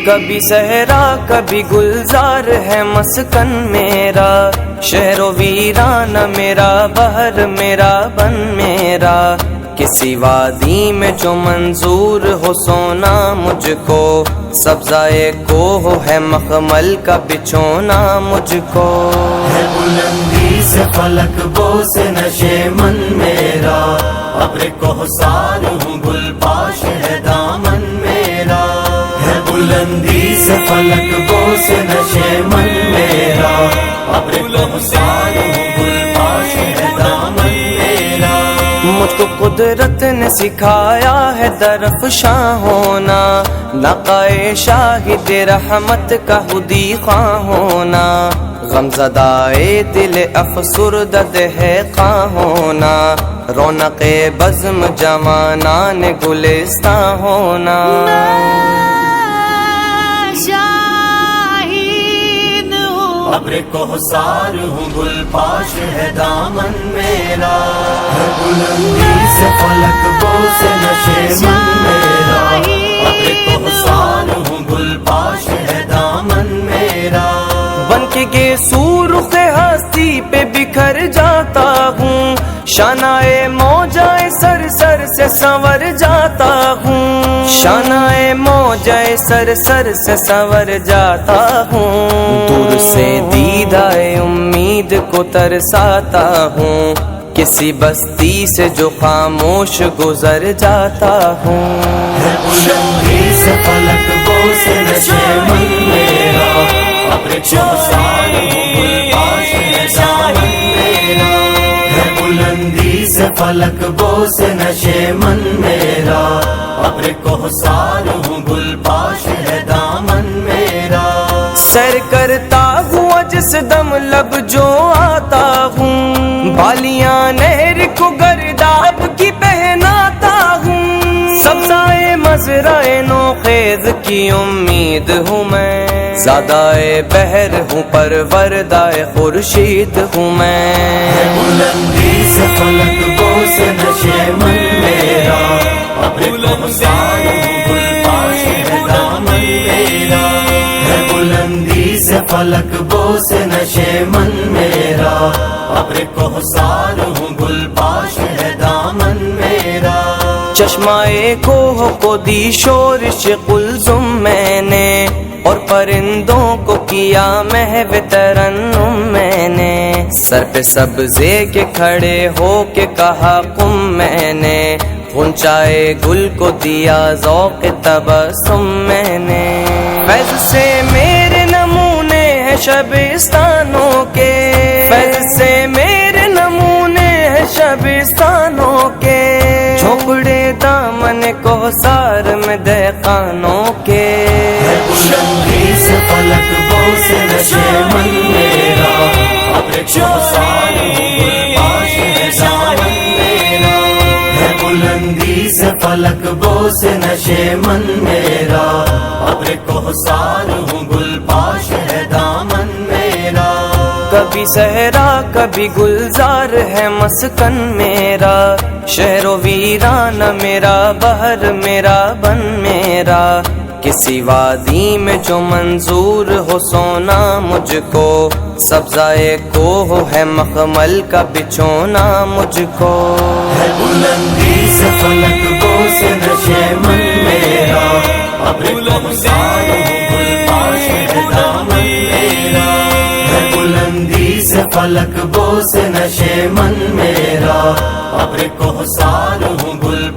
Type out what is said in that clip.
کبھی صحرا کبھی گلزار ہے مسکن میرا، شہر و ویرانہ میرا، بحر میرا، بن میرا، کسی وادی میں جو منظور ہو سونا مجھ کو، سبزائے کوہ ہے مخمل کا بچھونا مجھ کو، ہے بلندی سے فلک بوس نشے من میرا، ابر کوثر ہوں گل پاش ہے دامن میرا، ہے بلندی سے فلک بوس نشے من میرا، ابر کوثر ہوں گل پاش ہے دامن میرا، مجھ کو قدرت نے سکھایا ہے درفشاں ہونا، نقائے شاہد رحمت کا خودی خواہ ہونا، غمزدائے دل افسردہ دہقاں ہونا، رونق بزم جوانان گلستاں ہونا، ابر کوثر ہوں گل پاش ہے دامن میرا، ہے بلندی سے فلک بوس نشے من میرا، ابر کوثر ہوں گل پاش ہے دامن میرا، بن کے گے سورخ ہستی پہ بکھر جاتا ہوں، شانائے موجائے سر سر سے سنور جاتا ہوں، شانائے موجائے سر سر سے سنور جاتا ہوں، دور سے دیدائے امید کو ترساتا ہوں، کسی بستی سے جو خاموش گزر جاتا ہوں، ہے بلندی سے فلک بوس نشے من میرا، ابر کوثر ہوں گل پاش ہے دامن میرا، ہے بلندی سے فلک بوس نشے من میرا، ابر کوثر ہوں گل پاش ہے دامن میرا، سیر کرتا ہوا جس دم لب جو آتا ہوں، بالیاں نہر کو گرداب کی پہناتا ہوں، سبزائے مزرعے نوخیز کی امید ہوں میں، زادائے بحر ہوں پروردائے خورشید ہوں میں، بلندی سے فلک بوس نشے من میرا، ابر کوثر ہوں گل پاش ہے دامن میرا، ہے بلندی سے فلک بوس نشے من میرا، ابر کوثر ہوں گل پاش ہے دامن میرا، چشمائے کوہ کو دی شورش قلزم میں نے، اور پرندوں کو کیا محو ترنم میں نے، سر پہ سبزے کے کھڑے ہو کے کہا قم میں نے، غنچائے گل کو دیا ذوق تبسم میں نے، فیض سے میرے نمونے ہیں شبستانوں کے، فیض سے میرے نمونے ہیں شبستانوں کے، جھونپڑے دامن کوثر میں دہقانوں کے، بلندی سے فلک بوس نشے من میرا، ابر کوثر ہوں گل پاش ہے دامن میرا، ہے بلندی سے فلک بوس نشے من میرا، ابر کوثر ہوں گل پاش ہے دامن میرا، کبھی صحرا کبھی گلزار ہے مسکن میرا، شہر و ویرانہ میرا، بحر میرا، بن میرا، کسی وادی میں جو منظور ہو سونا مجھ کو، سبزائے کوہ ہے مخمل کا بچھونا مجھ کو، ہے بلندی سے فلک بوس نشے من میرا، ابر کوثر ہوں گل پاش ہے دامن میرا، ہے بلندی سے فلک بوس نشے من میرا، ابر کوثر ہوں گل